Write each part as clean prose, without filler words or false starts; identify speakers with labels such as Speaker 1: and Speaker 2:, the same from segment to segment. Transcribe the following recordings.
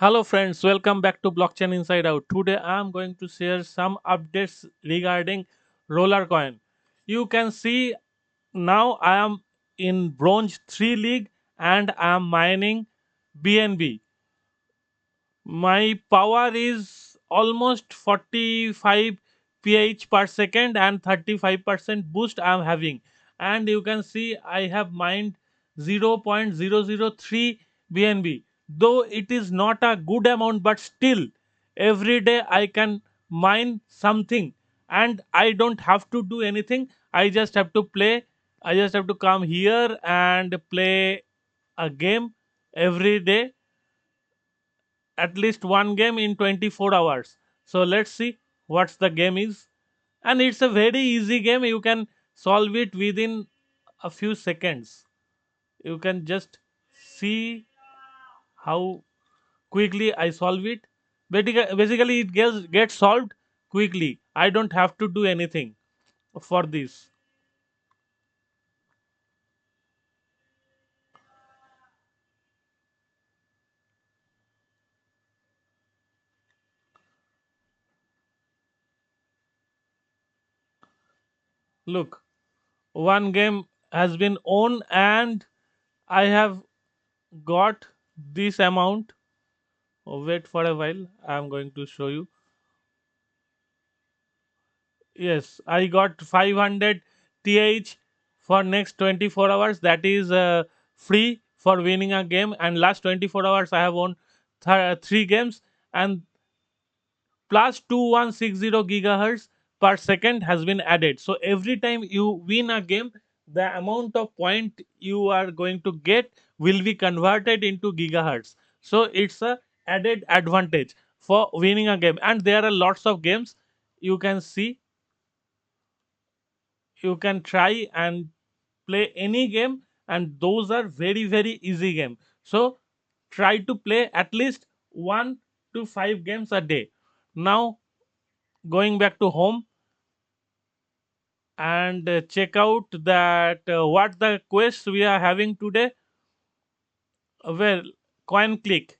Speaker 1: Hello friends, welcome back to Blockchain Inside Out. Today I am going to share some updates regarding RollerCoin. You can see now I am in Bronze 3 League and I am mining BNB. My power is almost 45 ph per second and 35% boost I am having. And you can see I have mined 0.003 BNB. Though it is not a good amount, but still every day I can mine something and I don't have to do anything. I just have to play. I just have to come here and play a game every day, at least one game in 24 hours. So let's see what's the game is. And it's a very easy game. You can solve it within a few seconds. You can just see how quickly I solve it. Basically, it gets solved quickly. I don't have to do anything for this. Look, one game has been won and I have got this amount. Oh, wait for a while. I'm going to show you. Yes, I got 500 TH for next 24 hours. That is free for winning a game. And last 24 hours, I have won three games. And plus 2160 gigahertz per second has been added. So every time you win a game, the amount of point you are going to get will be converted into gigahertz. So it's a added advantage for winning a game. And there are lots of games you can see. You can try and play any game, and those are very easy game. So try to play at least 1 to 5 games a day. Now going back to home and check out that what the quest we are having today. Well, coin click,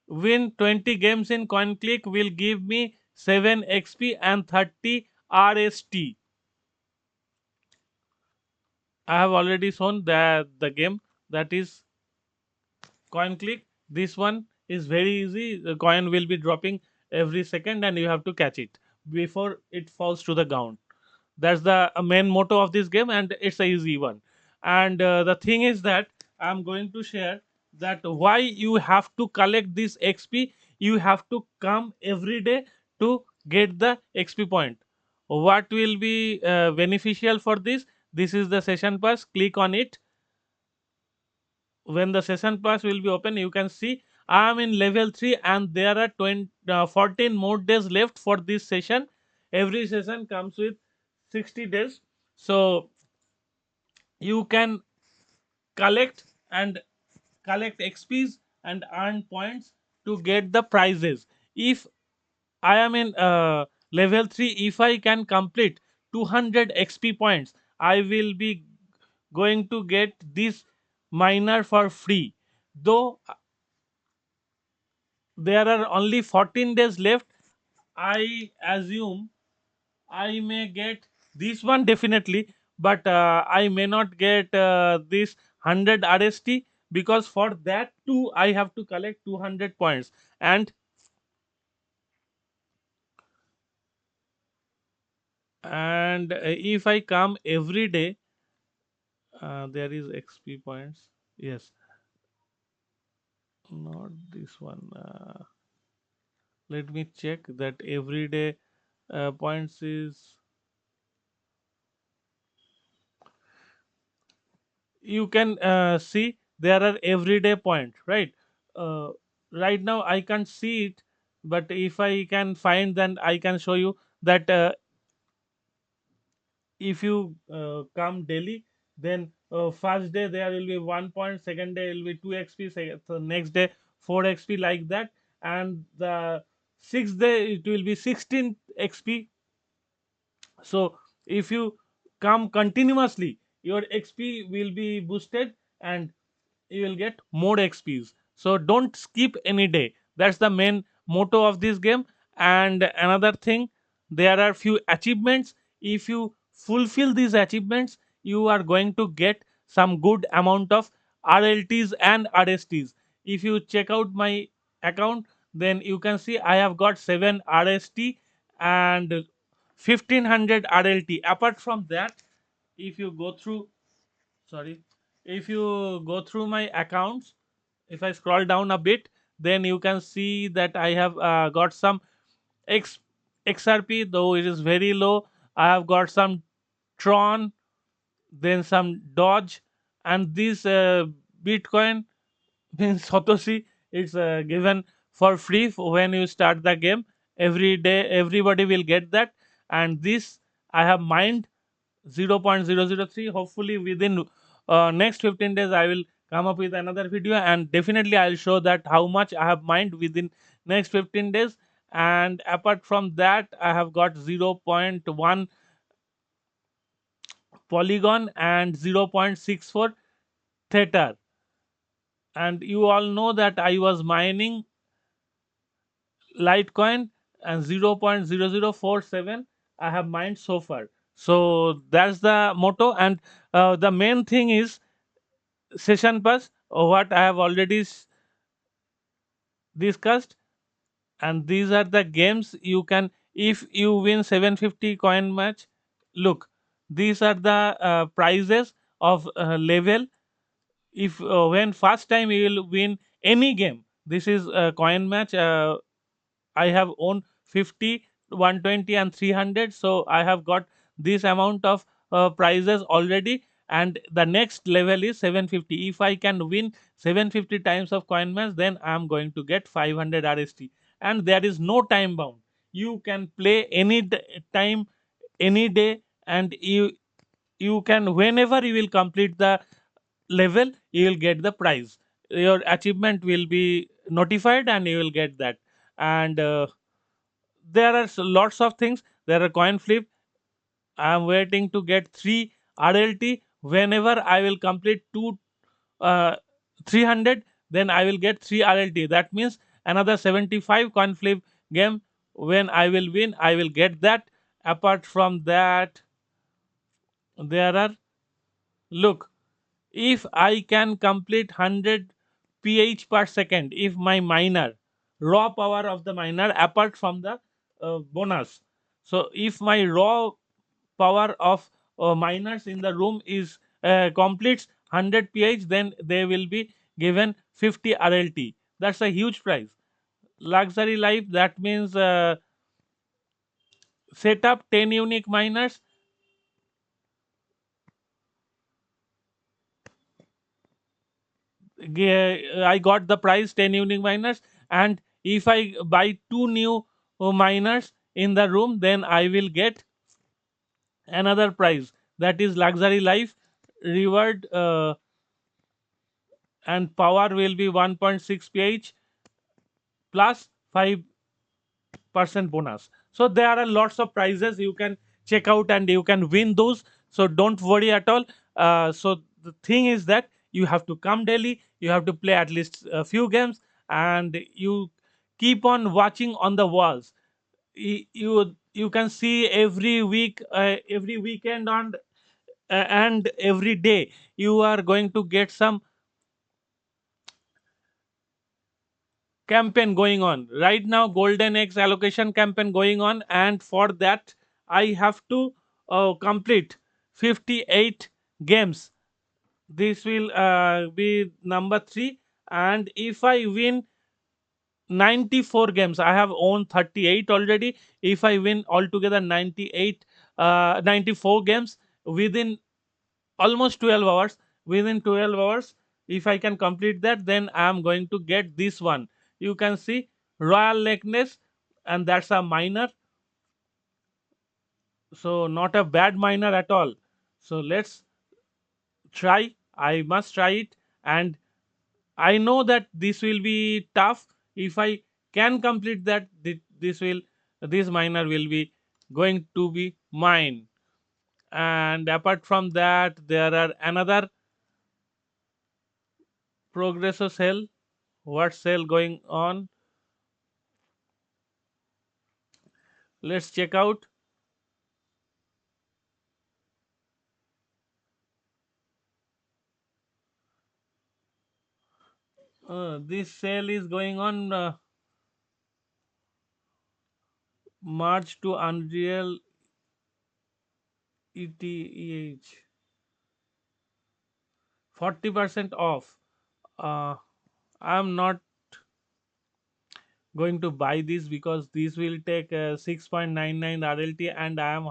Speaker 1: win 20 games in coin click will give me 7 XP and 30 RST. I have already shown that the game, that is coin click. This one is very easy. The coin will be dropping every second and you have to catch it before it falls to the ground. That's the main motto of this game, and it's a easy one. And the thing is that I'm going to share that why you have to collect this XP. You have to come every day to get the XP point. What will be beneficial for this? This is the session pass. Click on it. When the session pass will be open, you can see I am in level 3 and there are 14 more days left for this session. Every session comes with 60 days. So you can collect and collect XPs and earn points to get the prizes. If I am in level 3, if I can complete 200 XP points, I will be going to get this miner for free. Though there are only 14 days left, I assume I may get this one definitely, but I may not get this 100 RST, because for that too I have to collect 200 points. And if I come every day, there is XP points. Yes, not this one. Let me check that everyday points is. You can see there are everyday points, right? uh, right now I can't see it, but if I can find, then I can show you that if you come daily, then first day there will be 1 point, second day will be 2 XP, so next day 4 XP, like that. And the sixth day it will be 16 XP. So if you come continuously, your XP will be boosted and you will get more XPs. So don't skip any day. That's the main motto of this game. And another thing, there are few achievements. If you fulfill these achievements, you are going to get some good amount of RLTs and RSTs. If you check out my account, then you can see I have got 7 RST and 1500 RLT. Apart from that, if you go through, sorry, if you go through my accounts, if I scroll down a bit, then you can see that I have got some X, XRP, though it is very low. I have got some Tron, then some Dodge, and this Bitcoin means Satoshi. It's given for free when you start the game. Every day, everybody will get that. And this I have mined 0.003. Hopefully within next 15 days I will come up with another video, and definitely I'll show that how much I have mined within next 15 days. And apart from that, I have got zero point 0.1 Polygon and 0.64 Theta. And you all know that I was mining Litecoin, and 0.0047 I have mined so far. So that's the motto. And the main thing is session pass, what I have already discussed. And these are the games you can, if you win 750 coin match, look, these are the prizes of level. If when first time you will win any game, this is a coin match. I have owned 50, 120, and 300. So I have got this amount of prizes already. And the next level is 750. If I can win 750 times of coin match, then I am going to get 500 RST. And there is no time bound. You can play any time, any day, and you can, whenever you will complete the level, you will get the prize. Your achievement will be notified, and you will get that. And there are lots of things. There are coin flip. I am waiting to get 3 RLT. Whenever I will complete two uh, 300, then I will get 3 RLT. That means another 75 coin flip game. When I will win, I will get that. Apart from that, there are, look, if I can complete 100 ph per second, if my miner, raw power of the miner apart from the bonus, so if my raw power of miners in the room is completes 100 ph, then they will be given 50 RLT. That's a huge prize. Luxury life, that means set up 10 unique miners. I got the price 10 unique miners, and if I buy two new miners in the room, then I will get another prize, that is luxury life reward, and power will be 1.6 ph plus 5% bonus. So there are lots of prizes you can check out, and you can win those. So don't worry at all. So the thing is that you have to come daily, you have to play at least a few games, and you keep on watching on the walls. You can see every week, every weekend on, and every day you are going to get some campaign going on right now. Golden eggs allocation campaign going on, and for that I have to complete 58 games. This will be number 3. And if I win 94 games, I have owned 38 already. If I win altogether 98 94 games within almost 12 hours, within 12 hours, if I can complete that, then I am going to get this one. You can see royal likeness, and that's a minor. So not a bad minor at all. So let's try. I must try it. And I know that this will be tough. If I can complete that, this minor will be going to be mine. And apart from that, there are another progressor cell. what sale going on. Let's check out. This sale is going on March to Unreal ETH 40% off. uh, I'm not going to buy this because this will take 6.99 RLT, and I am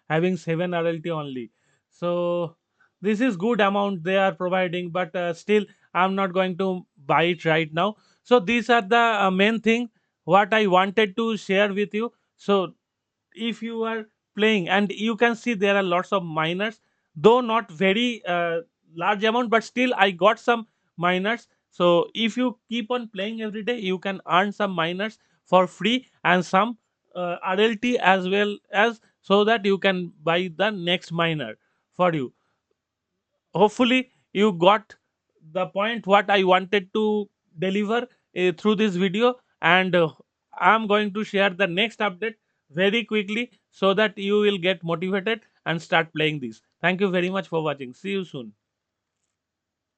Speaker 1: having 7 RLT only. So this is good amount they are providing, but still I'm not going to buy it right now. So these are the main thing what I wanted to share with you. So if you are playing, and you can see there are lots of miners, though not very large amount, but still I got some miners. So if you keep on playing every day, you can earn some miners for free, and some RLT as well, as so that you can buy the next miner for you. Hopefully you got the point what I wanted to deliver through this video. And I'm going to share the next update very quickly, so that you will get motivated and start playing this. Thank you very much for watching. See you soon.